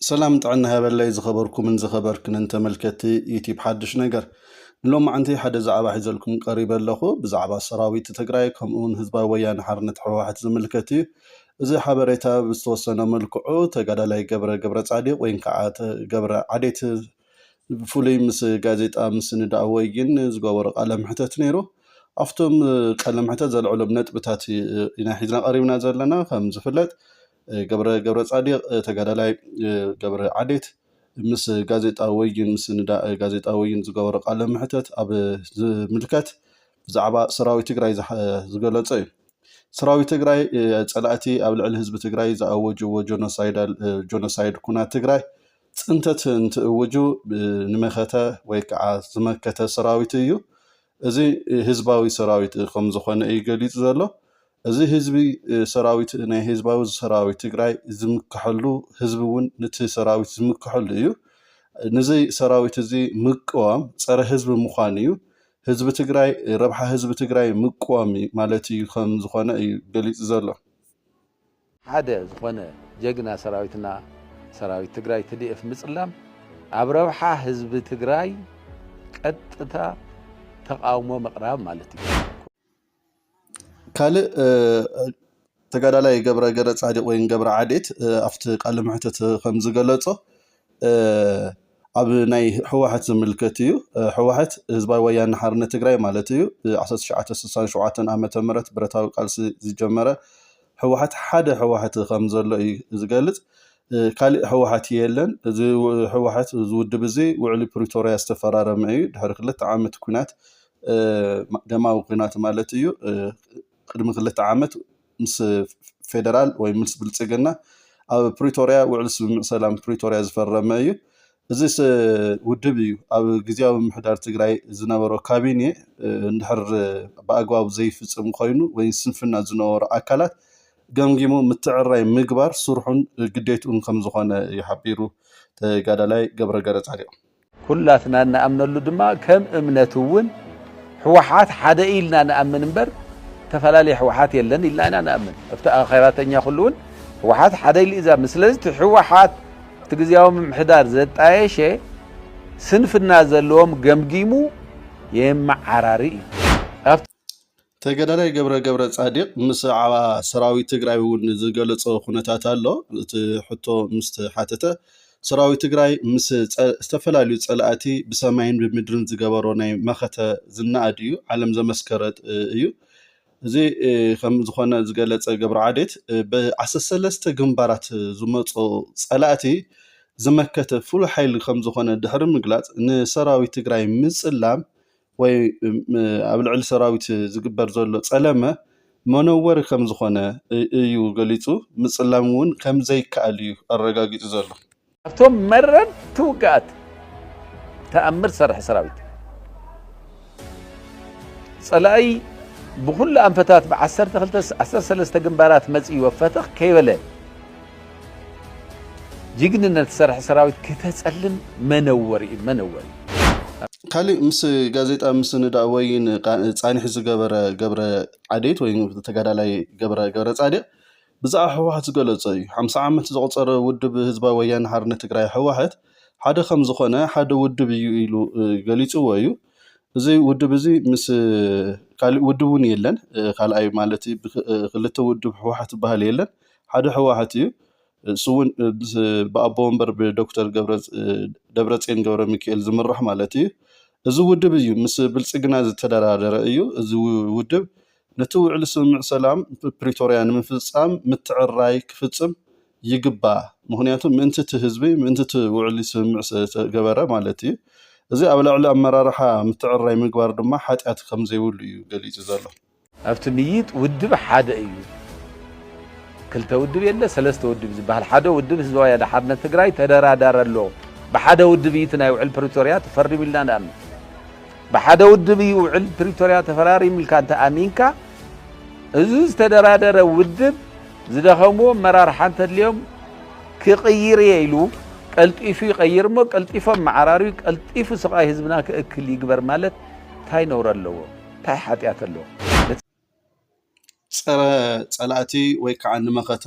سلام طعنا هبلاي زخبركم من زخبركن انت ملكتي يتيب حدش نجر لوم عندي حدا زعبا حيزلكم قريبا لخو بزعبا سراويت تقراي كمون هزبا ويان حرنت حواحت زملكتي زي حبريتا بستوسنا ملكعو تقادا قبر صادق وين كعات قبر عديت فولي مس غازيطا مس نداويين زغور قلم حتت نيرو افتم قلم حتت زلعلم نطبتات انا حيزنا قريبنا زلنا كم زفلت قبر صادق تقادا قبر عديت مس غازيطا وين مس ندا غازيطا وين زغور قلم حتت اب ملكت زعبا سراوي تግራይ ዝገለጸ እዩ سراوي تግራይ ጸላእቲ ኣብ ልዕሊ ህዝቢ ትግራይ ዝኣወጅዎ ጆኖሳይድ ኩናት ትግራይ ጽንተት እንትእውጁ ንመኸተ ወይ ከዓ ዝመከተ ሰራዊት እዩ እዚ ህዝባዊ ሰራዊት ከም ዝኾነ ይገልጽ ዘሎ እዚ ህዝቢ ሰራዊት ናይ ህዝባዊ ሰራዊት ትግራይ ዝምክሐሉ ህዝቢ እውን ነቲ ሰራዊት ዝምክሐሉ እዩ ነዚ ሰራዊት እዚ ምቅዋም ጸረ ህዝቢ ምዃን እዩ ህዝብ ትግራይ ረብሓ ህዝብ ትግራይ ምቋሚ ማለት እዩ ከም ዝኾነ ይገልጽ ዘሎ ሓደ ዝኾነ ጀግና ሰራዊትና ሰራዊት ትግራይ TDF ምጽላም ኣብ ረብሓ ህዝብ ትግራይ ቀጥታ ተቃውሞ መቅራብ ማለት እዩ ካል ተጋዳላይ ገብረ ጻዲቅ ወይ ገብረ ዓዴት ኣብቲ ቃል ምሕተት ከም ዝገለጾ ኣብ ናይ ሕዋሓት ዝምልከት እዩ ሕዋሓት ህዝባዊ ወያነ ሓርነት ትግራይ ማለት እዩ 1967 ዓመተ ምህረት ብረታዊ ቃልሲ ዝጀመረ ሕዋሓት ሓደ ሕዋሓት ከም ዘሎ እዩ ዝገልጽ ካልእ ሕዋሓት የለን እዚ ሕዋሓት ዝውድብ እዚ ውዕሊ ፕሪቶሪያ ዝተፈራረመ እዩ ድሕሪ 2 ዓመት ኩናት ደማዊ ኩናት ማለት እዩ ቅድሚ 2 ዓመት ምስ ፌደራል ወይ ምስ ብልጽግና ኣብ ፕሪቶሪያ ውዕሊ ስምምዕ ሰላም ፕሪቶሪያ ዝፈረመ እዩ እዚስ ውድብ እዩ ኣብ ግዚያዊ ምሕዳር ትግራይ ዝነበሮ ካቢኔ እንድሕር በአግባቡ ዘይፍጽም ኮይኑ ወይ ስንፍና ዝነበሮ አካላት ገምጊሙ ምትዕራይ ምግባር ስርሑን ግዴቱን ከም ዝኾነ ይሓቢሩ ተጋዳላይ ገብረ ጻዲቅ ኩላትና ንኣምነሉ ድማ ከም እምነቱ እውን ሕዋሓት ሓደ ኢልና ንኣምን እምበር ተፈላለየ ሕዋሓት የለን ኢልና ንኣምን ኣብቲ ኣኼራተኛ ኩሉን ሕዋሓት ሓደ ኢሉ እዛ ስለዚ ሕዋሓት ትግዚያዊ ምሕዳር ዘጣየሸ ስንፍና ዘለዎም ገምጊሙ የማዓራሪ ተጋዳላይ ገብረ ጻዲቅ ምስ ዓባ ሰራዊት ትግራይ እውን ዝገለጸ ኩነታት ኣሎ እቲ ሕቶ ምስ ሓተተ ሰራዊት ትግራይ ምስ ዝተፈላለዩ ጸላእቲ ብሰማይን ብምድርን ዝገበሮ ናይ መኸተ ዝናኣድ እዩ ዓለም ዘመስከረት እዩ እዚ ከም ዝኾነ ዝገለጸ ገብረ ዓዴት ብ13 ግንባራት ዝመጹ ጸላእቲ ዝመከተ ፉል ሓይል ከም ዝኾነ ድሕሪ ምግላጽ ንሰራዊት ትግራይ ምጽላም ወይ ኣብ ልዕሊ ሰራዊት ዝግበር ዘሎ ጸለመ መነወር ከም ዝኾነ እዩ ገሊጹ ምጽላም እውን ከም ዘይከኣል እዩ ኣረጋጊጹ ዘሎ ኣብቶም መረን ትውጋት ተኣምር ሰርሕ ሰራዊት ጸላይ بكل أنفتات ب13 جنبارات مزي وفتح كيبله جيجننا تسرح سراويت كتسألن منوري كالي مس غازيطا مس نداوين صانح زغبر عديت وين تغادالاي غبر صادق بزا حواحت زغلص 50 عمت زقصر ودب حزبا ويان حرنت تግራይ حواحت ሓደ ከም ዝኾነ ሓደ ውድብ እዩ ኢሉ ገሊጽዎ እዩ እዚ ውድብ እዚ ምስ ካልእ ውድቡን የለን ካልኣይ ማለት ክልተ ውድብ ሕዋሓት ባህል የለን ሓደ ሕዋሓት እዩ እሱውን በአቦ ወንበር በዶክተር ደብረጽዮን ገብረ ሚካኤል ዝምራሕ ማለት እዩ እዚ ውድብ እዩ ምስ ብልጽግና ዝተደራደረ እዩ እዚ ውድብ ነቲ ውዕሊ ስምምዕ ሰላም ፕሪቶሪያ ንምፍጻም ምትዕራይ ክፍጽም ይግባ ምክንያቱ ምንትቲ ህዝቢ ምንትቲ ውዕሊ ስምምዕ ገበረ ማለት እዩ እዚ ኣብ ልዕሊ ኣመራርሓ ምትዕራይ ምግባር ድማ ሓጢያት ከም ዘይብሉ እዩ ገሊጽ ዘሎ ኣብቲ ንይት ውድብ ሓደ እዩ ክልተ ውድብ የለ ሰለስተ ውድብ ዝበሃል ሓደ ውድብ ህዝባዊ ሓርነት ትግራይ ተደራዳረ ኣሎ ብሓደ ውድብ ይት ናይ ውዕል ፕሪቶሪያ ተፈሪም ኢልና ንኣምን ብሓደ ውድብ ውዕል ፕሪቶሪያ ተፈራሪም ኢልካ እንተ ኣሚንካ እዚ ዝተደራደረ ውድብ ዝደኸምዎ መራርሓ እንተድልዮም ክቕይር ኢሉ ቀልጢፉ ይቀይርሞ ቀልጢፎም ማዓራሪ ቀልጢፉ ስቃይ ህዝብና ከእክል ይግበር ማለት ታይ ነውር ኣለዎ ታይ ሓጢያት ኣለዎ ጸላእቲ ወይ ከዓ ንመኸተ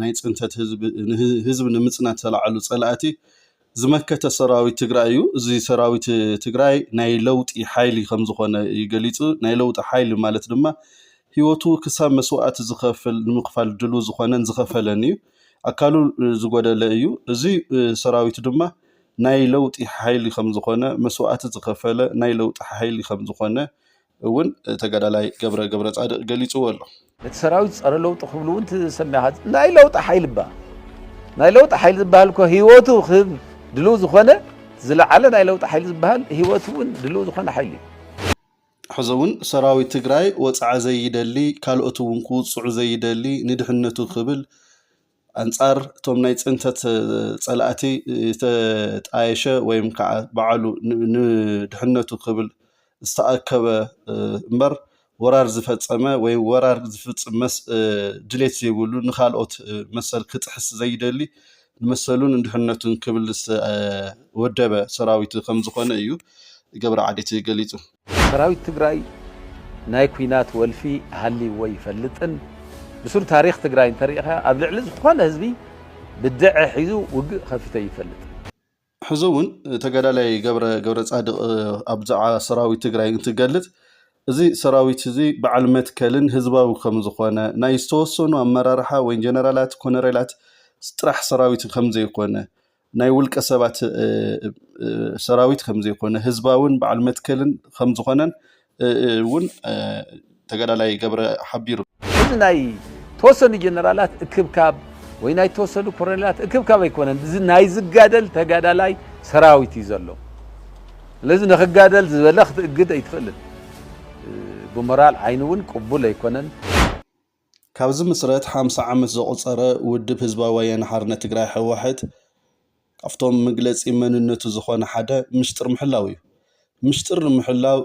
ናይ ጽንተት ህዝብ ንምጽናት ተላዕሉ ጸላእቲ ዝመከተ ሰራዊት ትግራይ እዩ። እዚ ሰራዊት ትግራይ ናይ ለውጢ ሓይሊ ከም ዝኾነ ይገሊጹ። ናይ ለውጢ ሓይሊ ማለት ድማ ህይወቱ ክሳብ መስዋዕቲ ዝኸፍል ንምኽፋል ድሉ ዝኾነን ዝኸፈለን እዩ። ኣካሉ ዝጎደለ እዩ። እዚ ሰራዊት ድማ ናይ ለውጢ ሓይሊ ከም ዝኾነ መስዋዕቲ ዝኸፈለ ናይ ለውጢ ሓይሊ ከም ዝኾነ እውን ተጋዳላይ ገብረ ጻድቕ ገሊጽዎ ኣሎ። እቲ ሰራዊት ጸረ ለውጢ ክብሉ እውን ትሰሚኻ ናይ ለውጢ ሓይሊ ይባሃል። ናይ ለውጢ ሓይሊ ዝበሃል እኮ ህይወቱ ክህብ ድልው ዝኾነ ዝለዓለ ናይ ለውጢ ሓይሊ ዝበሃል ህይወቱ እውን ድልው ዝኾነ ሓይሊ እዩ። ሕዚ እውን ሰራዊት ትግራይ ወፃዓ ዘይደሊ ካልኦት እውን ክውፅዑ ዘይደሊ ንድሕነቱ ክብል ኣንጻር እቶም ናይ ጽንተት ጸላእቲ ዝተጣየሸ ወይ ከዓ በዓሉ ንድሕነቱ ክብል ዝተኣከበ እምበር ወራር ዝፈጸመ ወይ ወራር ዝፍጽም ድሌት ዘይብሉ ንኻልኦት መሰል ክጥሕስ ዘይደሊ ንመሰሉን ንድሕነቱን ክብል ወደበ ሰራዊት ከም ዝኾነ እዩ ገብረ ዓዴት ገሊጹ። ሰራዊት ትግራይ ናይ ኩናት ወልፊ ሃሊዎ ይፈልጥን ብሱር ታሪክ ትግራይ እንተሪኢኻ ኣብ ልዕሊ ዝኾነ ህዝቢ ብድዕ ሒዙ ውግእ ከፊተ ይፈልጥ። ሕዚ እውን ተጋዳላይ ገብረ ጻድቕ ኣብ ዛዕባ ሰራዊት ትግራይ እንትገልጽ እዚ ሰራዊት እዚ በዓል መትከልን ህዝባዊ ከም ዝኾነ ናይ ዝተወሰኑ ኣመራርሓ ወይ ጀነራላት ኮነሬላት ጥራሕ ሰራዊት ከም ዘይኮነ ናይ ውልቀ ሰባት ሰራዊት ከም ዘይኮነ ህዝባውን በዓል መትከልን ከም ዝኾነን እውን ተጋዳላይ ገብረ ሓቢሩ። እዚ ናይ ተወሰኑ ጀነራላት እክብካብ ወይ ናይ ተወሰኑ ኮሎኔላት እክብካብ ኣይኮነን። እዚ ናይ ዝጋደል ተጋዳላይ ሰራዊት እዩ ዘሎ። ስለዚ ንኽጋደል ዝበለ ክትእግድ ኣይትኽእልን። ብሞራል ዓይኒ እውን ቅቡል ኣይኮነን። ካብዚ ምስረት 50 ዓመት ዘቆፀረ ውድብ ህዝባዊ ወያነ ሓርነት ትግራይ ሕወሓት ካብቶም መግለፂ መንነቱ ዝኾነ ሓደ ምሽጥር ምሕላው እዩ። ምሽጥር ምሕላው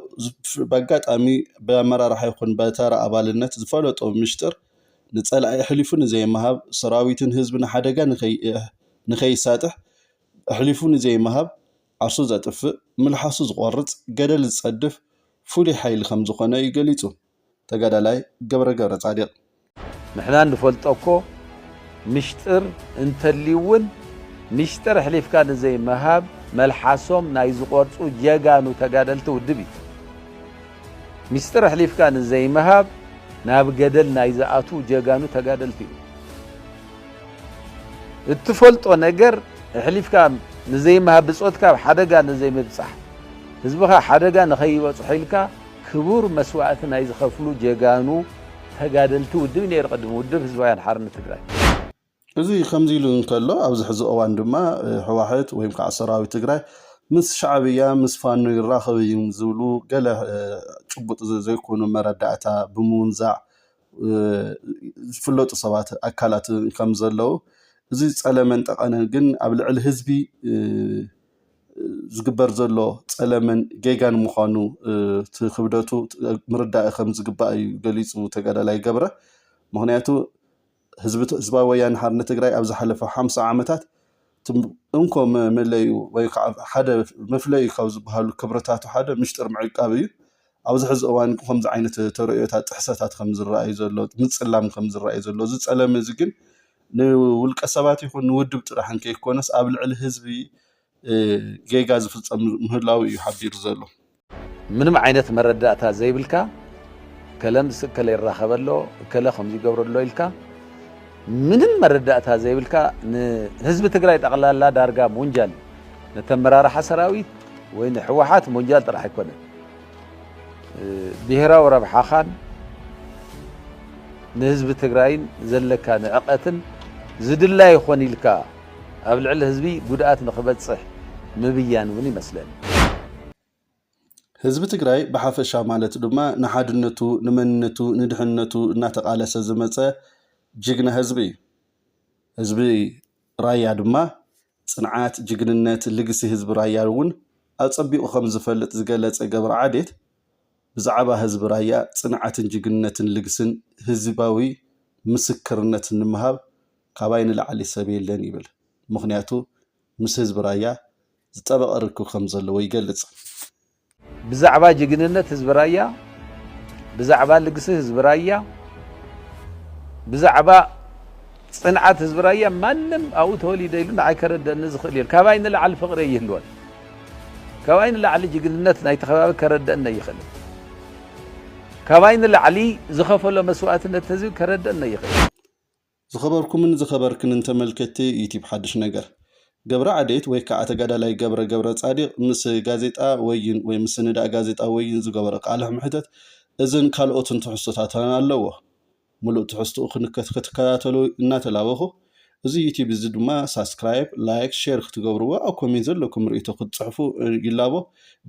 በአጋጣሚ በአመራርሓ ይኹን በተራ ኣባልነት ዝፈለጦ ምሽጥር ንጸላኢ ሕሊፉ ንዘይመሃብ ሰራዊትን ህዝብን ሓደጋ ንኸይሳጥሕ ሕሊፉ ንዘይመሃብ ዓርሱ ዘጥፍእ ምልሓሱ ዝቆርጽ ገደል ዝጸድፍ ፍሉይ ሓይሊ ከም ዝኾነ ይገሊጹ ተጋዳላይ ገብረ ጻድቕ። ንሕና ንፈልጦ እኮ ምሽጥር እንተልይውን ምሽጥር ሕሊፍካ ንዘይመሃብ መልሓሶም ናይ ዝቆርጹ ጀጋኑ ተጋደልቲ ውድብ እዩ። ምስጥር ሕሊፍካ ንዘይመሃብ ናብ ገደል ናይ ዝኣቱ ጀጋኑ ተጋደልቲ እዩ። እትፈልጦ ነገር ሕሊፍካ ንዘይመሃብ ብጾትካ ሓደጋ ንዘይምብጻሕ ህዝብኻ ሓደጋ ንኸይበጽሑ ኢልካ ክቡር መስዋዕቲ ናይ ዝኸፍሉ ጀጋኑ ተጋደልቲ ውድብ ነይሩ ቅድሚ ውድብ ህዝባዊ ሓርነት ትግራይ። እዚ ከምዚ ኢሉ እንከሎ ኣብዚ ሕዚ እዋን ድማ ሕወሓት ወይ ከዓ ሰራዊት ትግራይ ምስ ሻዕብያ ምስ ፋኖ ይራኸብ እዩ ዝብሉ ገለ ጭቡጥ ዘይኮኑ መረዳእታ ብምውንዛዕ ዝፍለጡ ሰባት ኣካላት ከም ዘለዉ እዚ ጸለመን ጠቐነን ግን ኣብ ልዕሊ ህዝቢ ዝግበር ዘሎ ጸለመን ጌጋን ምዃኑ ክብደቱ ምርዳእ ከም ዝግባእ እዩ ገሊጹ ተጋዳላይ ገብረ። ምክንያቱ ህዝባዊ ወያነ ሓርነት ትግራይ ኣብ ዝሓለፈ 50 ዓመታት እንኮ መለዩ ወይ ከዓ ሓደ መፍለዩ ካብ ዝበሃሉ ክብረታቱ ሓደ ምሽጥር ምዕቃብ እዩ። ኣብዚ ሕዚ እዋን ከምዚ ዓይነት ተርእዮታት ጥሕሰታት ከም ዝረኣዩ ዘሎ ምጽላም ከም ዝረኣዩ ዘሎ እዚ ጸለመ እዚ ግን ንውልቀ ሰባት ይኹን ንውድብ ጥራሕን ከይኮነስ ኣብ ልዕሊ ህዝቢ ጌጋ ዝፍጸም ምህላው እዩ ሓቢሩ ዘሎ። ምንም ዓይነት መረዳእታ ዘይብልካ ከለም ስከለ ይራኸበሎ ከለ ከምዚ ይገብረሎ ኢልካ ምንም መረዳእታ ዘይብልካ ንህዝቢ ትግራይ ጠቕላላ ዳርጋ ሙንጃል ነተመራርሓ ሰራዊት ወይ ንሕወሓት ሙንጃል ጥራሕ ኣይኮነን። ብሄራዊ ረብሓኻን ንህዝቢ ትግራይን ዘለካ ንዕቐትን ዝድላ ይኾን ኢልካ ኣብ ልዕሊ ህዝቢ ጉድኣት ንኽበጽሕ ምብያን እውን ይመስለኒ። ህዝቢ ትግራይ ብሓፈሻ ማለት ድማ ንሓድነቱ ንመንነቱ ንድሕነቱ እናተቃለሰ ዝመፀ ጅግና ህዝቢ እዩ። ህዝቢ ራያ ድማ ጽንዓት ጅግንነት ልግሲ ህዝቢ ራያ እውን ኣብ ጸቢቑ ከም ዝፈልጥ ዝገለጸ ገብረ ዓዴት ብዛዕባ ህዝቢ ራያ ጽንዓትን ጅግንነትን ልግስን ህዝባዊ ምስክርነት ንምሃብ ካባይ ንላዕሊ ሰብ የለን ይብል። ምክንያቱ ምስ ህዝቢ ራያ ዝጠበቐ ርክብ ከም ዘለዎ ይገልጽ። ብዛዕባ ጅግንነት ህዝቢ ራያ ብዛዕባ ልግሲ ህዝቢ ራያ بزعبا صنعت حزب رايا مانم او توليد يلون عيكرد نزخل يل كاباين لا على الفقر يهلون كاباين لا على جግንነት ናይ ተኸባቢ ከረደና ይኽእል كاباين لا علي زخفله مسواتነት ተዚ ከረደና ይኽእል ዝኸበርኩምን ዝኸበርክን ተመልከቲ ዩቲዩብ ሓድሽ ነገር ገብረ ዓዴት ወይ ከዓ ተጋዳላይ ገብረ ጻዲቅ ምስ ጋዜጣ ወይን ወይ ምስ ንዳ ጋዜጣ ወይን ዝገበረ ቃለ ምሕተት እዝን ካልኦትን ትሕዝቶታት ኣለዎ ሙሉእ ትሕዝቶኡ ክትከታተሉ እናተላበኹ እዚ ዩቲዩብ እዚ ድማ ሳብስክራይብ ላይክ ሼር ክትገብርዎ ኣብ ኮሜንት ዘለኩም ርእይቶ ክትጽሕፉ ይላቦ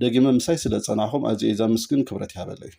ደጊመ ምሳይ ስለ ጸናኹም ኣዝየ ዘመስግን ክብረት ይሃበለይ